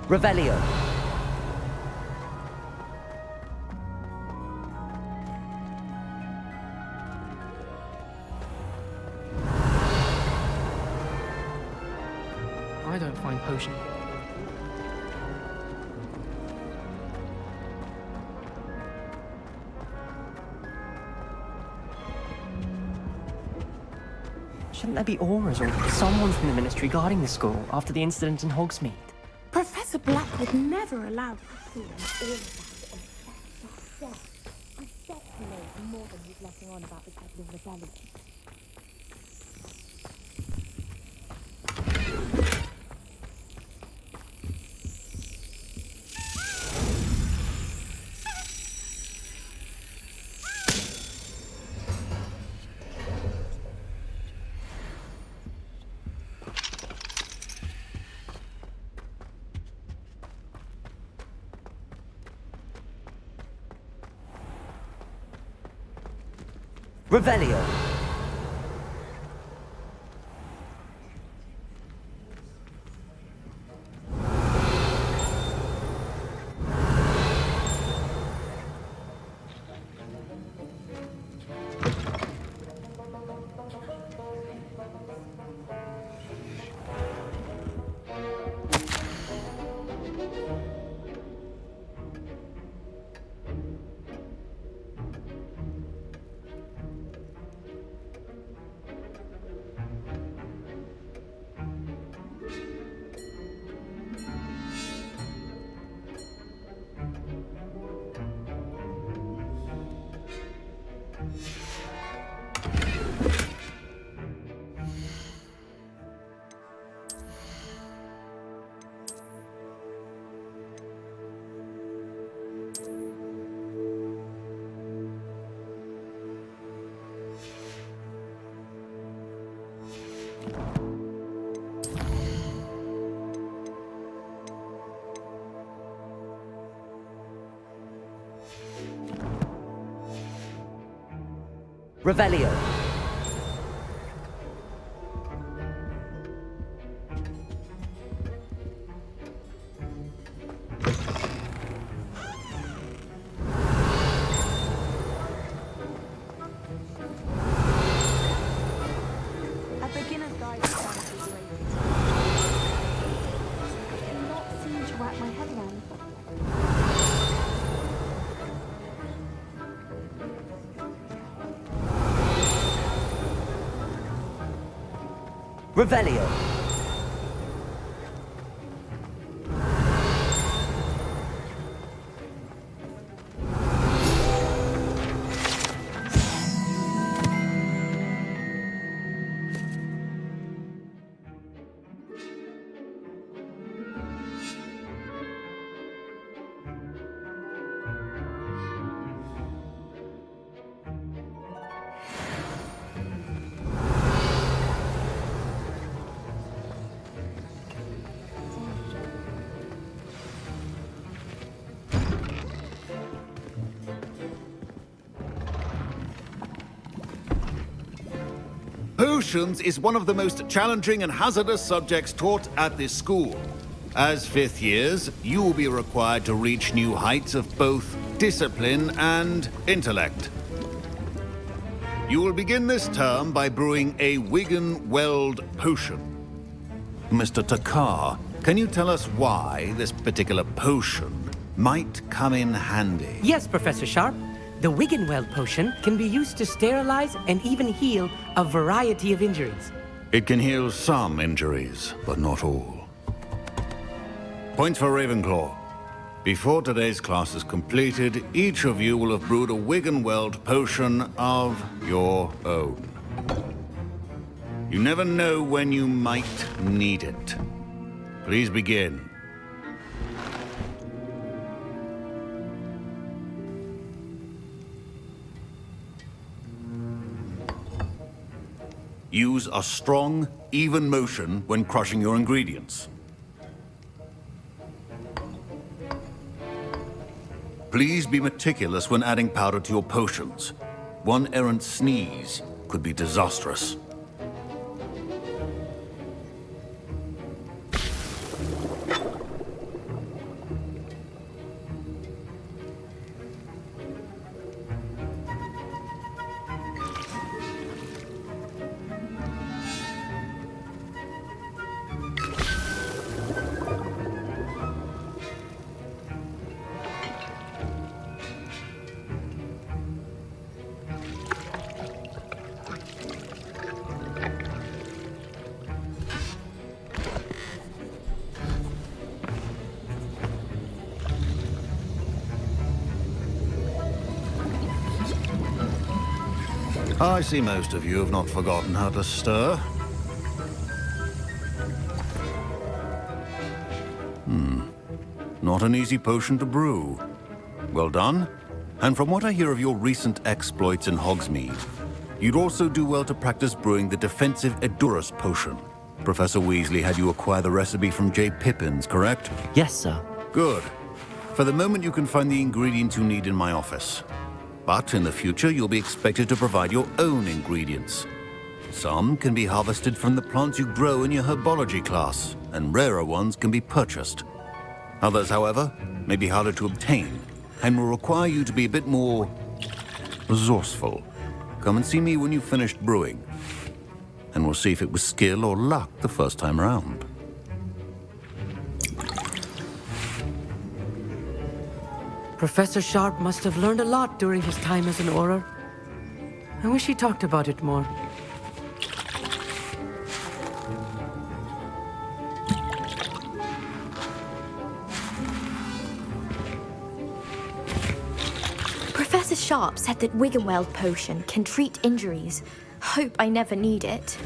Revelio. I don't find potion. Shouldn't there be auras or someone from the Ministry guarding the school after the incident in Hogsmeade? Professor Black would never allow you to see all of that. I bet he knows more than he's letting on about the Goblin Rebellion. Revelio. Revelio. A beginner's guide to fantasy races. I cannot seem to wrap my head around. Revelio. Potions is one of the most challenging and hazardous subjects taught at this school. As fifth years, you will be required to reach new heights of both discipline and intellect. You will begin this term by brewing a Wiggenweld potion. Mr. Takar, can you tell us why this particular potion might come in handy? Yes, Professor Sharp. The Wiggenweld potion can be used to sterilize and even heal a variety of injuries. It can heal some injuries, but not all. Points for Ravenclaw. Before today's class is completed, each of you will have brewed a Wiggenweld potion of your own. You never know when you might need it. Please begin. Use a strong, even motion when crushing your ingredients. Please be meticulous when adding powder to your potions. One errant sneeze could be disastrous. I see most of you have not forgotten how to stir. Not an easy potion to brew. Well done. And from what I hear of your recent exploits in Hogsmeade, you'd also do well to practice brewing the defensive Edurus potion. Professor Weasley had you acquire the recipe from J. Pippins, correct? Yes, sir. Good. For the moment, you can find the ingredients you need in my office. But in the future, you'll be expected to provide your own ingredients. Some can be harvested from the plants you grow in your herbology class, and rarer ones can be purchased. Others, however, may be harder to obtain, and will require you to be a bit more resourceful. Come and see me when you've finished brewing, and we'll see if it was skill or luck the first time around. Professor Sharp must have learned a lot during his time as an Auror. I wish he talked about it more. Professor Sharp said that Wiggenweld potion can treat injuries. Hope I never need it.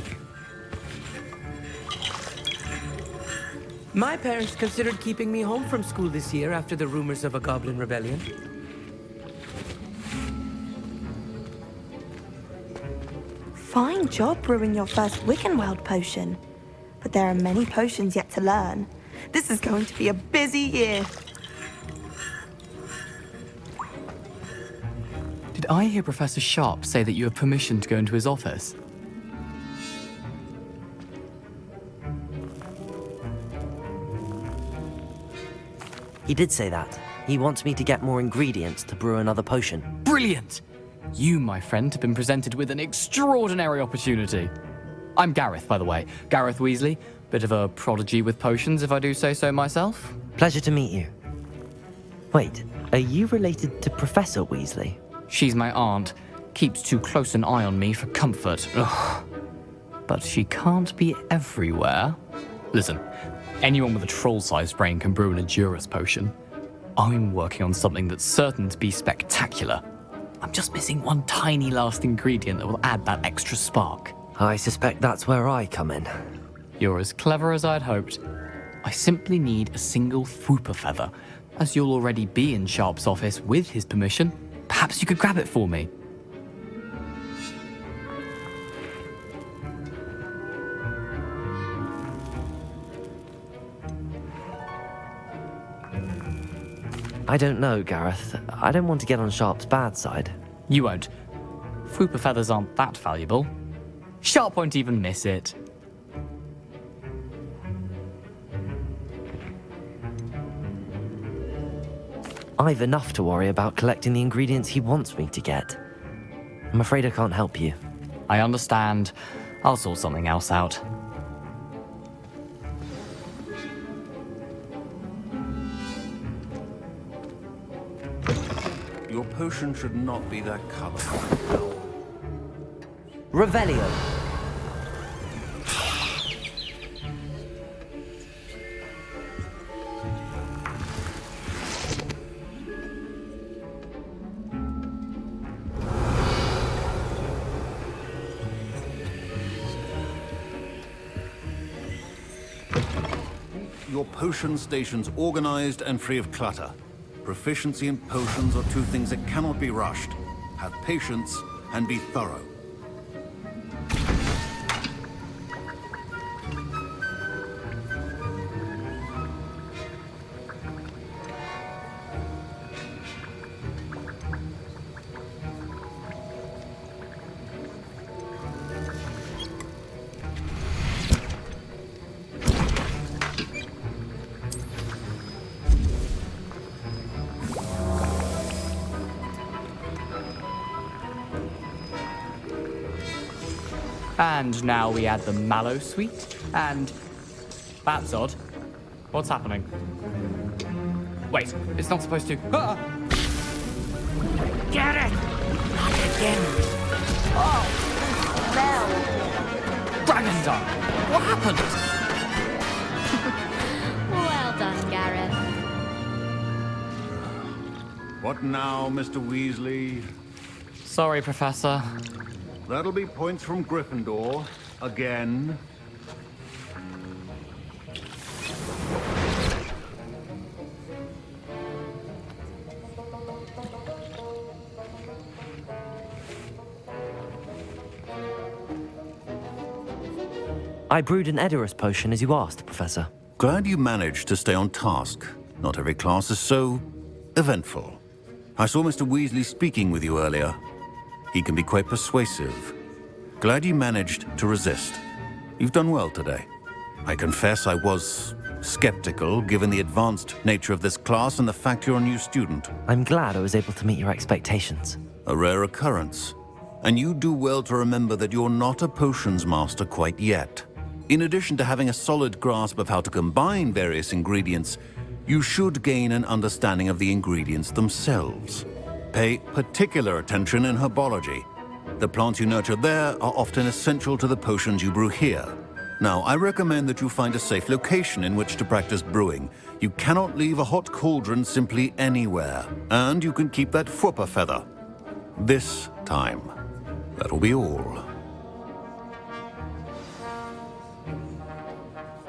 My parents considered keeping me home from school this year after the rumors of a goblin rebellion. Fine job brewing your first Wiggenweld potion. But there are many potions yet to learn. This is going to be a busy year. Did I hear Professor Sharp say that you have permission to go into his office? He did say that. He wants me to get more ingredients to brew another potion. Brilliant! You, my friend, have been presented with an extraordinary opportunity. I'm Gareth, by the way. Gareth Weasley. Bit of a prodigy with potions, if I do say so myself. Pleasure to meet you. Wait, are you related to Professor Weasley? She's my aunt. Keeps too close an eye on me for comfort. Ugh. But she can't be everywhere. Listen, anyone with a troll-sized brain can brew an Edurus potion. I'm working on something that's certain to be spectacular. I'm just missing one tiny last ingredient that will add that extra spark. I suspect that's where I come in. You're as clever as I'd hoped. I simply need a single Fwooper feather. As you'll already be in Sharp's office with his permission, perhaps you could grab it for me. I don't know, Gareth. I don't want to get on Sharp's bad side. You won't. Fwooper feathers aren't that valuable. Sharp won't even miss it. I've enough to worry about collecting the ingredients he wants me to get. I'm afraid I can't help you. I understand. I'll sort something else out. Your potion should not be that color. Revelio. Your potion station's organized and free of clutter. Proficiency in potions are two things that cannot be rushed. Have patience and be thorough. And now we add the mallow sweet, and... That's odd. What's happening? Wait, it's not supposed to... Ah! Get it! Not again! Dragon Dog! What happened? Well done, Gareth. What now, Mr. Weasley? Sorry, Professor. That'll be points from Gryffindor. Again. I brewed an Edorus potion as you asked, Professor. Glad you managed to stay on task. Not every class is so eventful. I saw Mr. Weasley speaking with you earlier. He can be quite persuasive. Glad you managed to resist. You've done well today. I confess I was skeptical, given the advanced nature of this class and the fact you're a new student. I'm glad I was able to meet your expectations. A rare occurrence. And you do well to remember that you're not a potions master quite yet. In addition to having a solid grasp of how to combine various ingredients, you should gain an understanding of the ingredients themselves. Pay particular attention in herbology. The plants you nurture there are often essential to the potions you brew here. Now, I recommend that you find a safe location in which to practice brewing. You cannot leave a hot cauldron simply anywhere. And you can keep that Hufflepuff feather. This time. That'll be all.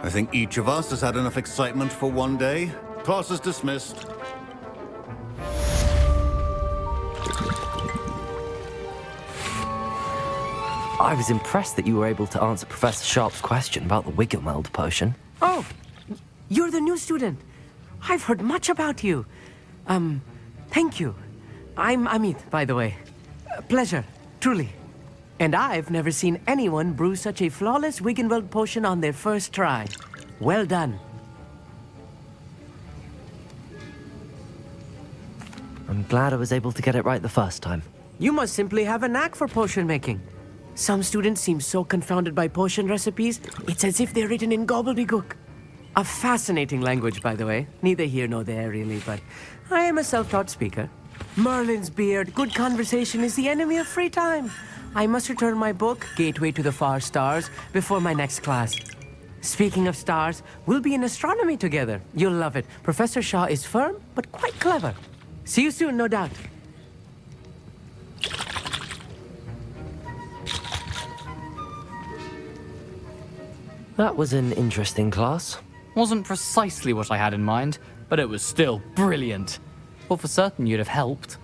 I think each of us has had enough excitement for one day. Class is dismissed. I was impressed that you were able to answer Professor Sharp's question about the Wiggenweld potion. Oh, you're the new student. I've heard much about you. Thank you. I'm Amit, by the way. Pleasure, truly. And I've never seen anyone brew such a flawless Wiggenweld potion on their first try. Well done. I'm glad I was able to get it right the first time. You must simply have a knack for potion making. Some students seem so confounded by potion recipes, it's as if they're written in gobbledygook. A fascinating language, by the way. Neither here nor there, really, but I am a self-taught speaker. Merlin's beard, good conversation is the enemy of free time. I must return my book, Gateway to the Far Stars, before my next class. Speaking of stars, we'll be in astronomy together. You'll love it. Professor Shaw is firm, but quite clever. See you soon, no doubt. That was an interesting class. Wasn't precisely what I had in mind, but it was still brilliant. Well, for certain you'd have helped.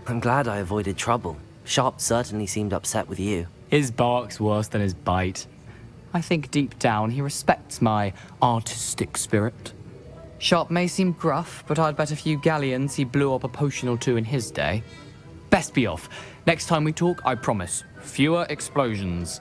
I'm glad I avoided trouble. Sharp certainly seemed upset with you. His bark's worse than his bite. I think deep down he respects my artistic spirit. Sharp may seem gruff, but I'd bet a few galleons he blew up a potion or two in his day. Best be off. Next time we talk, I promise, fewer explosions.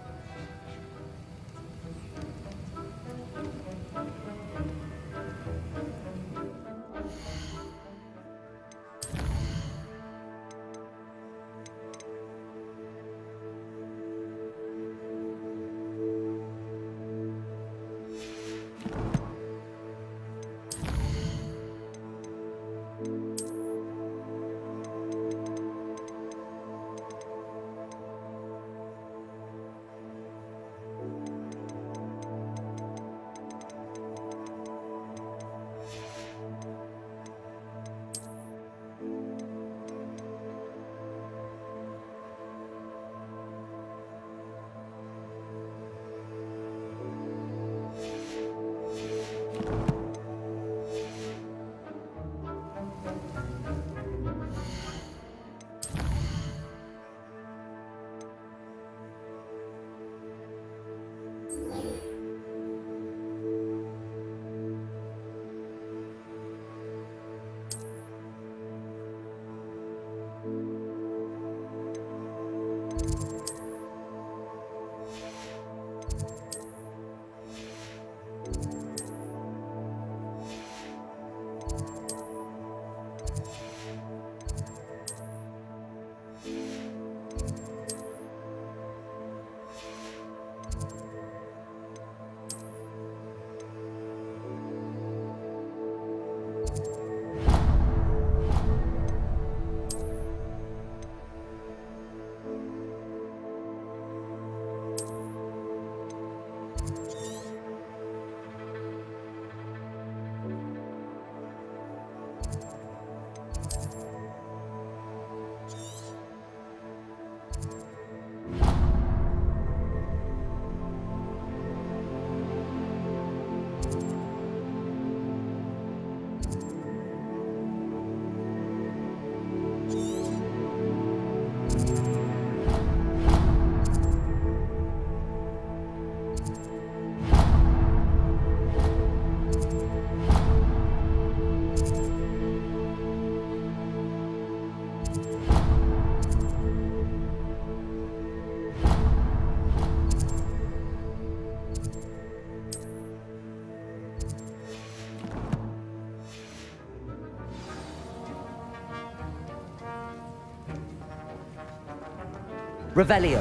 Revelio.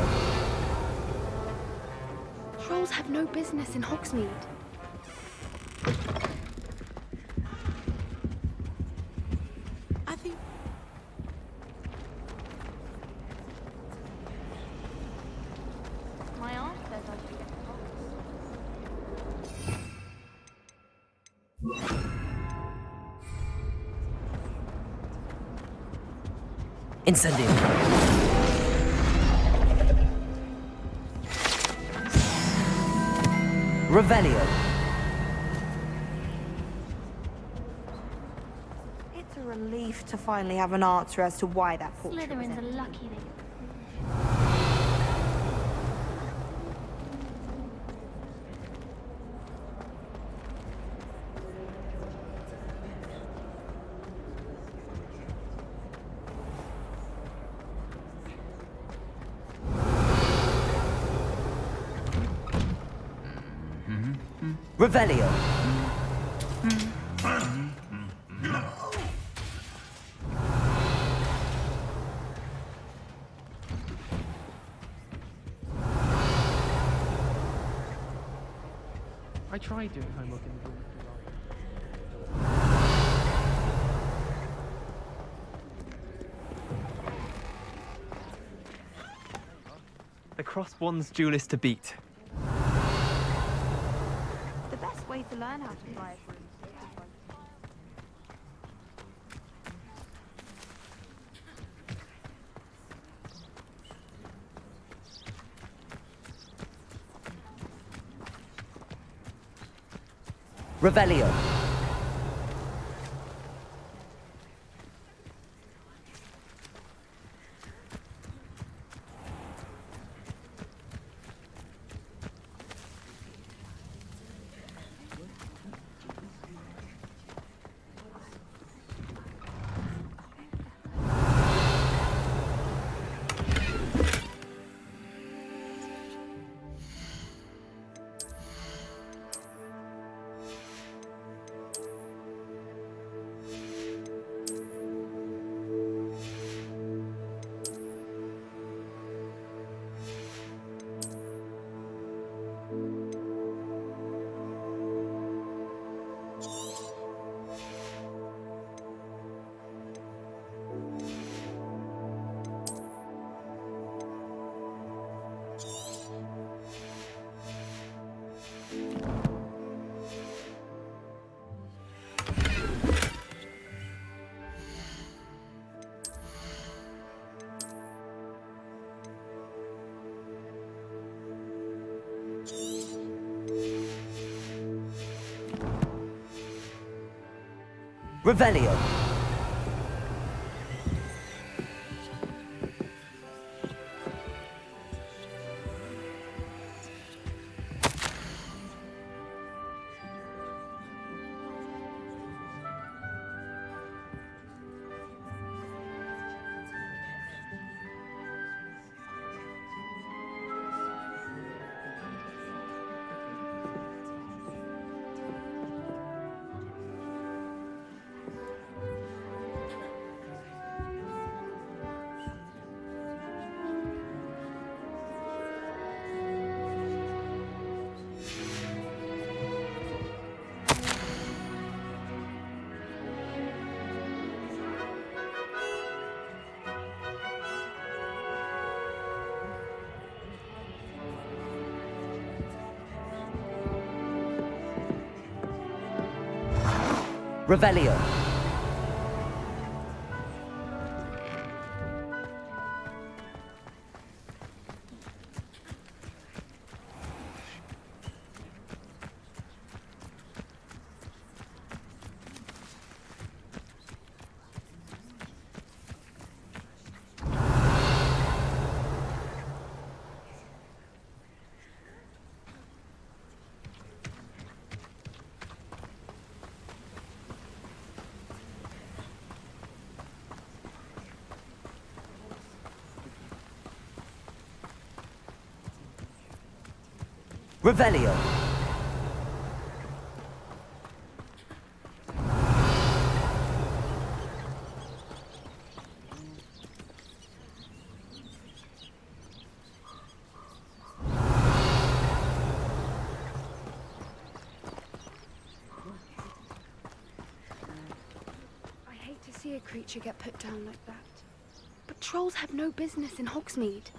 Trolls have no business in Hogsmeade. I think... My aunt says I should get Incendio. Revelio. It's a relief to finally have an answer as to why that portrait was Slytherins in. are lucky they... Revelio. I tried doing homework in the room. The crossed one's duelist to beat. The best way to learn how to fly a broom. Revelio. Revelio. Revelio. Revelio. a creature get put down like that? But trolls have no business in Hogsmeade.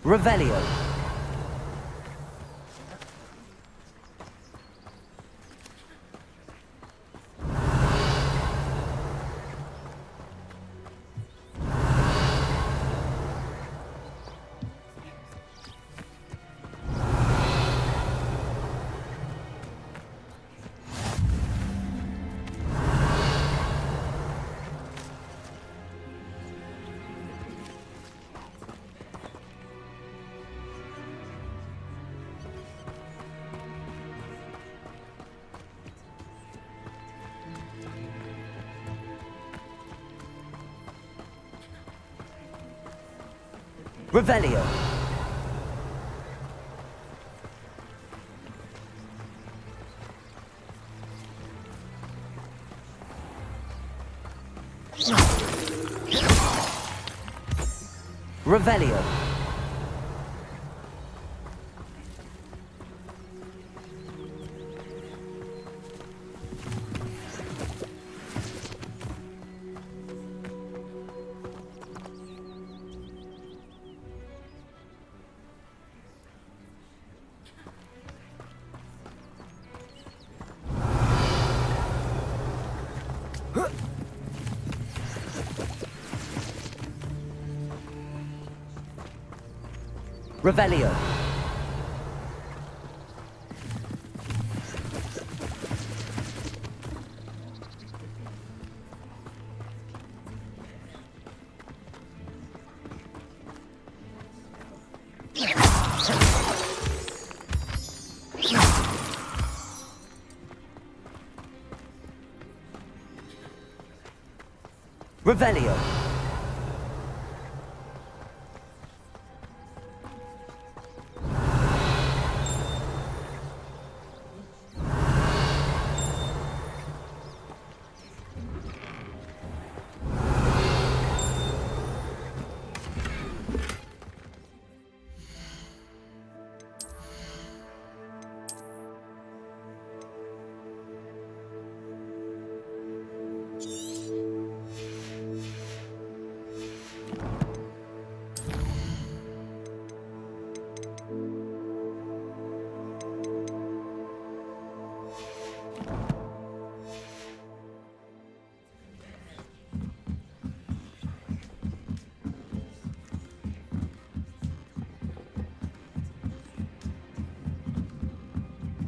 Revelio. Revelio. Revelio. Revelio. Revelio.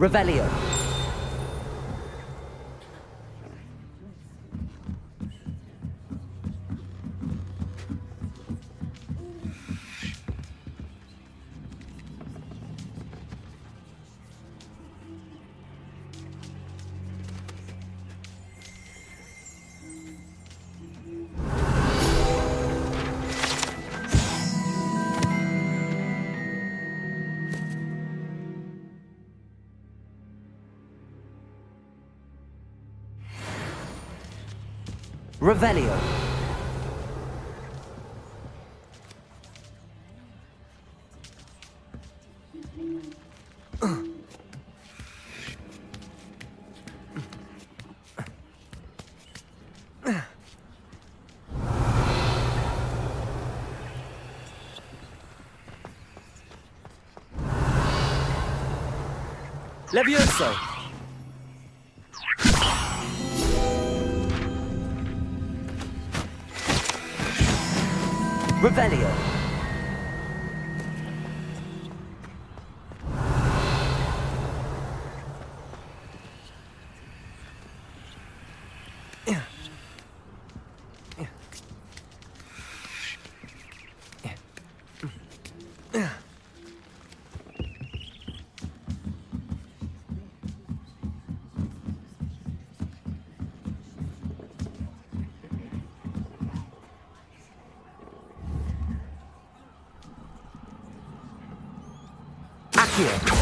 Revelio. Revelio. Levioso. Revelio. Accio.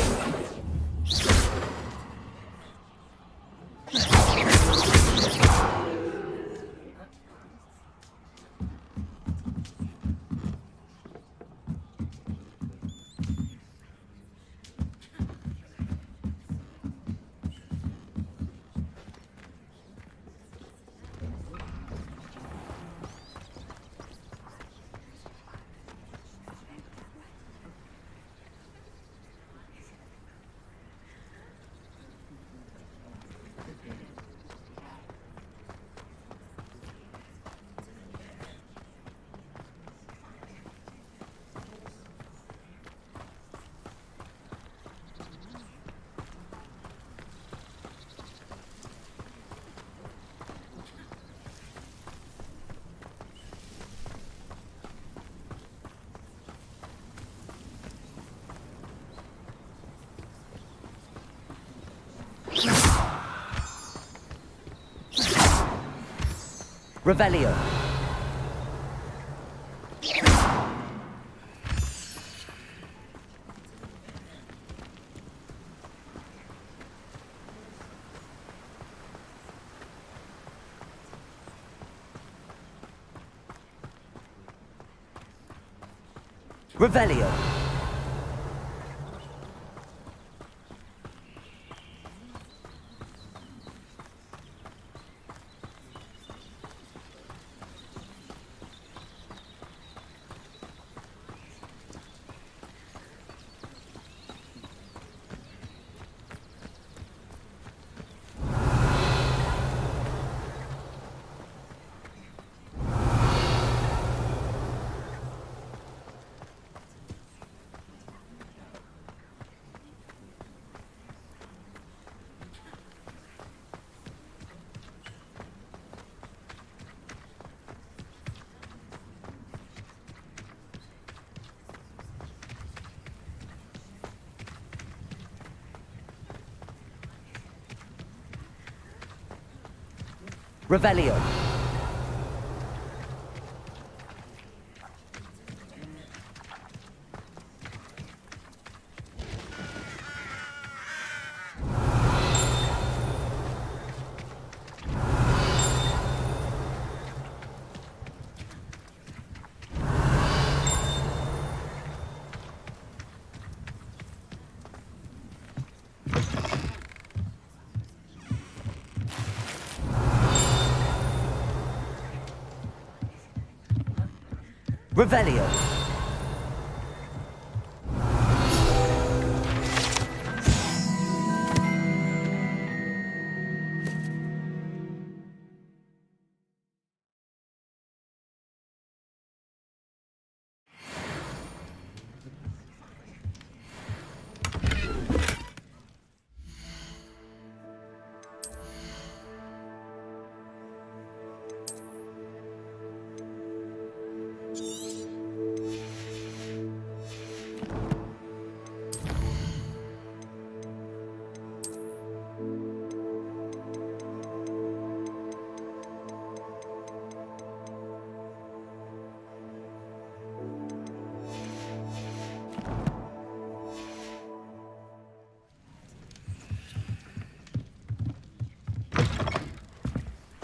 Revelio. Revelio. Revelio. Revelio.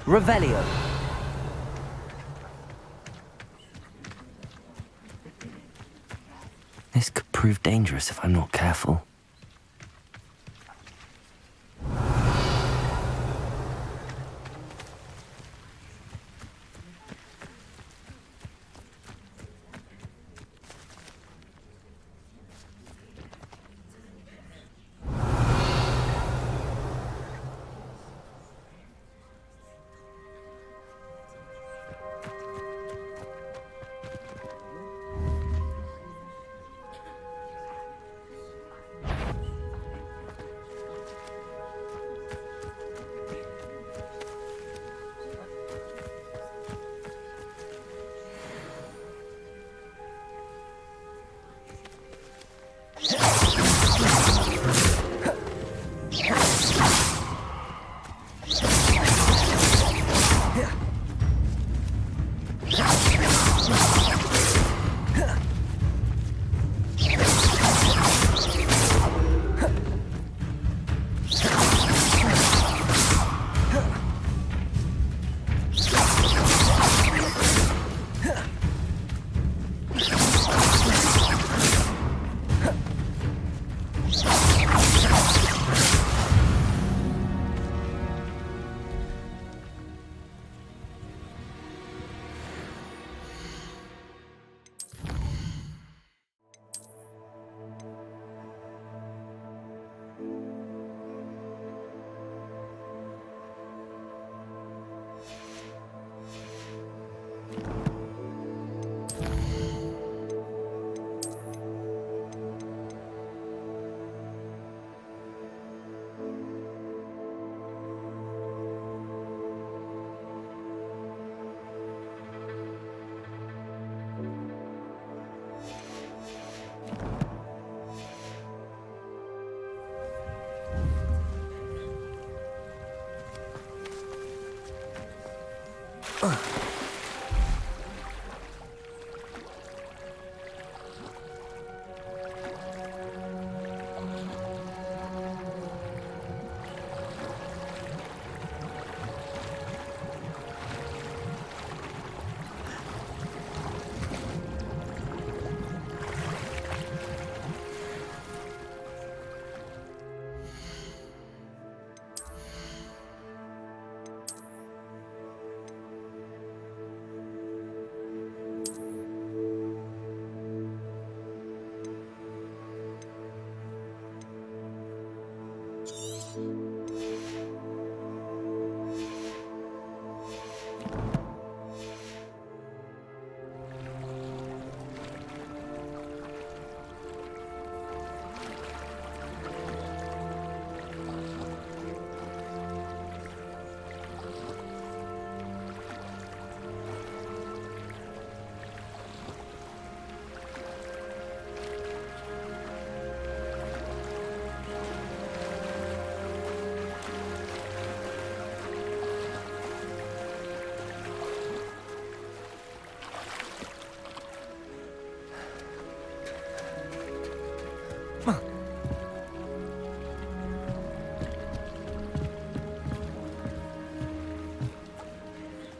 Revelio. This could prove dangerous if I'm not careful.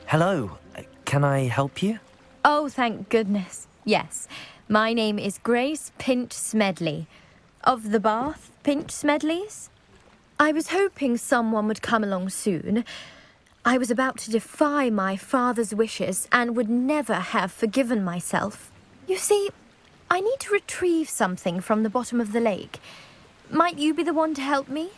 Hello, can I help you? Oh, thank goodness. Yes. My name is Grace Pinch Smedley. Of the Bath Pinch Smedleys? I was hoping someone would come along soon. I was about to defy my father's wishes and would never have forgiven myself. You see, I need to retrieve something from the bottom of the lake. Might you be the one to help me?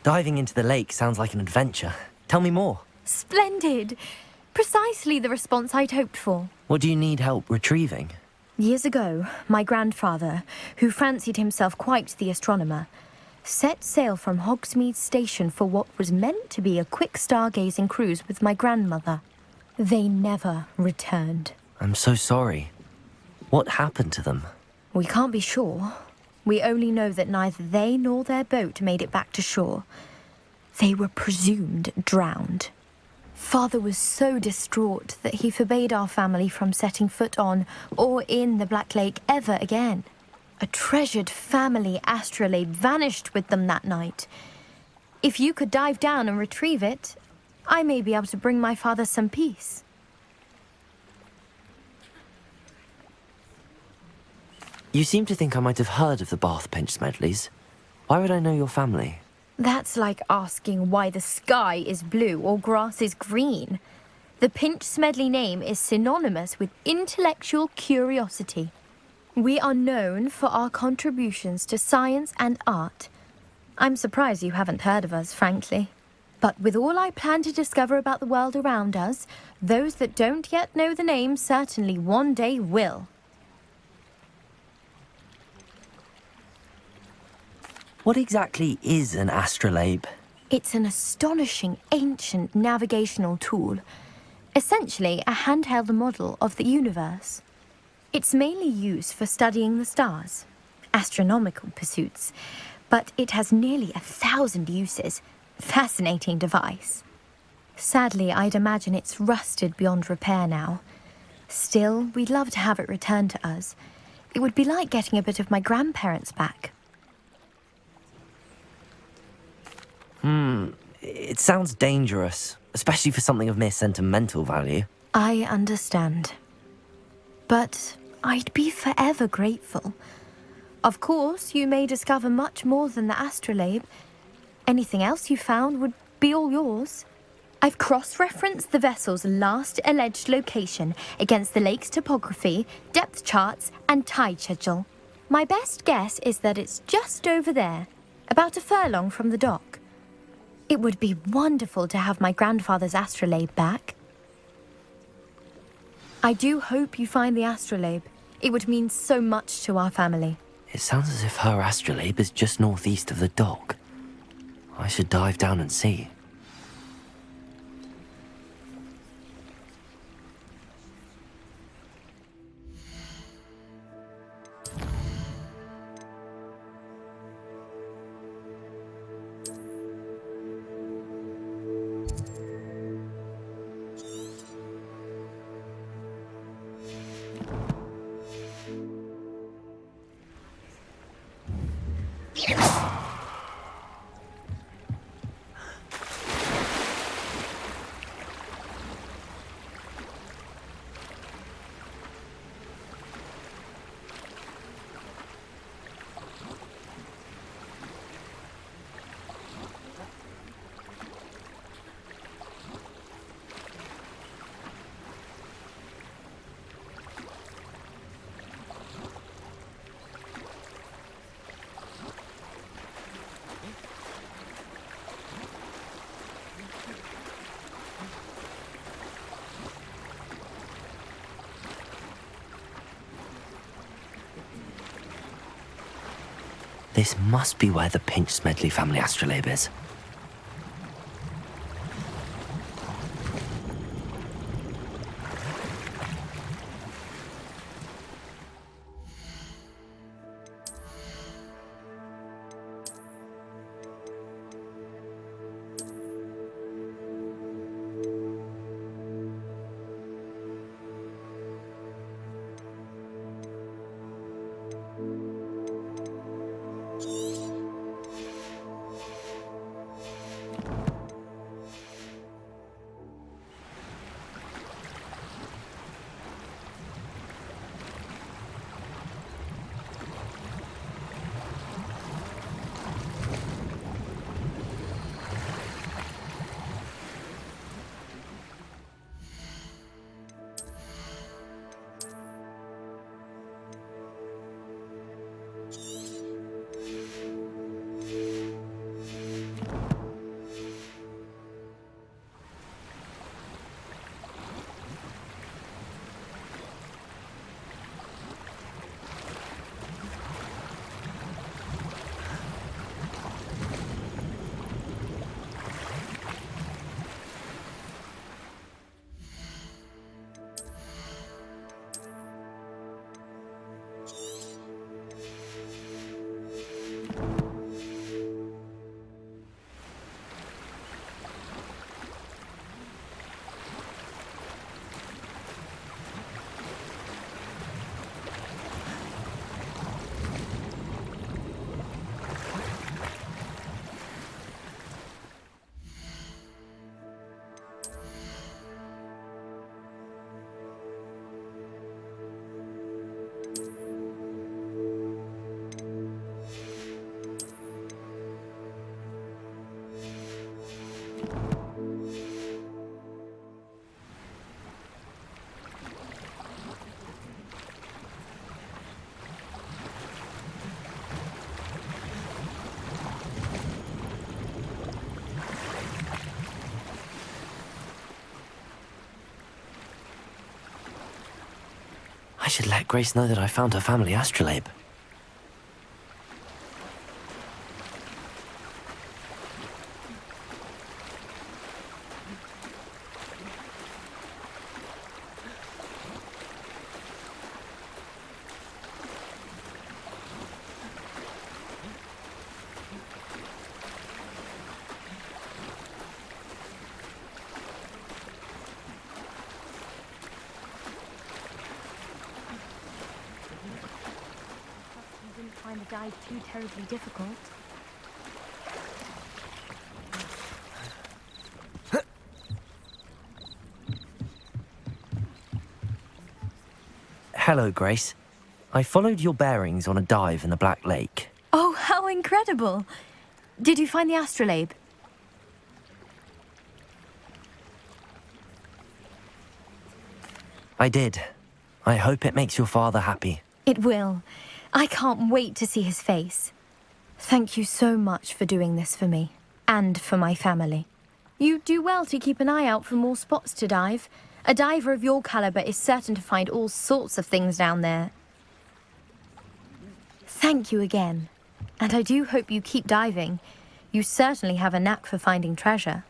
Diving into the lake sounds like an adventure. Tell me more. Splendid! Precisely the response I'd hoped for. What do you need help retrieving? Years ago, my grandfather, who fancied himself quite the astronomer, set sail from Hogsmeade Station for what was meant to be a quick stargazing cruise with my grandmother. They never returned. I'm so sorry. What happened to them? We can't be sure. We only know that neither they nor their boat made it back to shore. They were presumed drowned. Father was so distraught that he forbade our family from setting foot on or in the Black Lake ever again. A treasured family astrolabe vanished with them that night. If you could dive down and retrieve it, I may be able to bring my father some peace. You seem to think I might have heard of the Bath Pinch Smedleys. Why would I know your family? That's like asking why the sky is blue or grass is green. The Pinch Smedley name is synonymous with intellectual curiosity. We are known for our contributions to science and art. I'm surprised you haven't heard of us, frankly. But with all I plan to discover about the world around us, those that don't yet know the name certainly one day will. What exactly is an astrolabe? It's an astonishing ancient navigational tool. Essentially, a handheld model of the universe. It's mainly used for studying the stars, astronomical pursuits, but it has nearly 1,000 uses. Fascinating device. Sadly, I'd imagine it's rusted beyond repair now. Still, we'd love to have it returned to us. It would be like getting a bit of my grandparents back. It sounds dangerous, especially for something of mere sentimental value. I understand. But I'd be forever grateful. Of course, you may discover much more than the astrolabe. Anything else you found would be all yours. I've cross-referenced the vessel's last alleged location against the lake's topography, depth charts, and tide schedule. My best guess is that it's just over there, about a furlong from the dock. It would be wonderful to have my grandfather's astrolabe back. I do hope you find the astrolabe. It would mean so much to our family. It sounds as if her astrolabe is just northeast of the dock. I should dive down and see. This must be where the Pinch Smedley family astrolabe is. I should let Grace know that I found her family astrolabe. Find the dive too terribly difficult. Hello, Grace. I followed your bearings on a dive in the Black Lake. Oh, how incredible! Did you find the astrolabe? I did. I hope it makes your father happy. It will. I can't wait to see his face. Thank you so much for doing this for me, and for my family. You do well to keep an eye out for more spots to dive. A diver of your caliber is certain to find all sorts of things down there. Thank you again. And I do hope you keep diving. You certainly have a knack for finding treasure.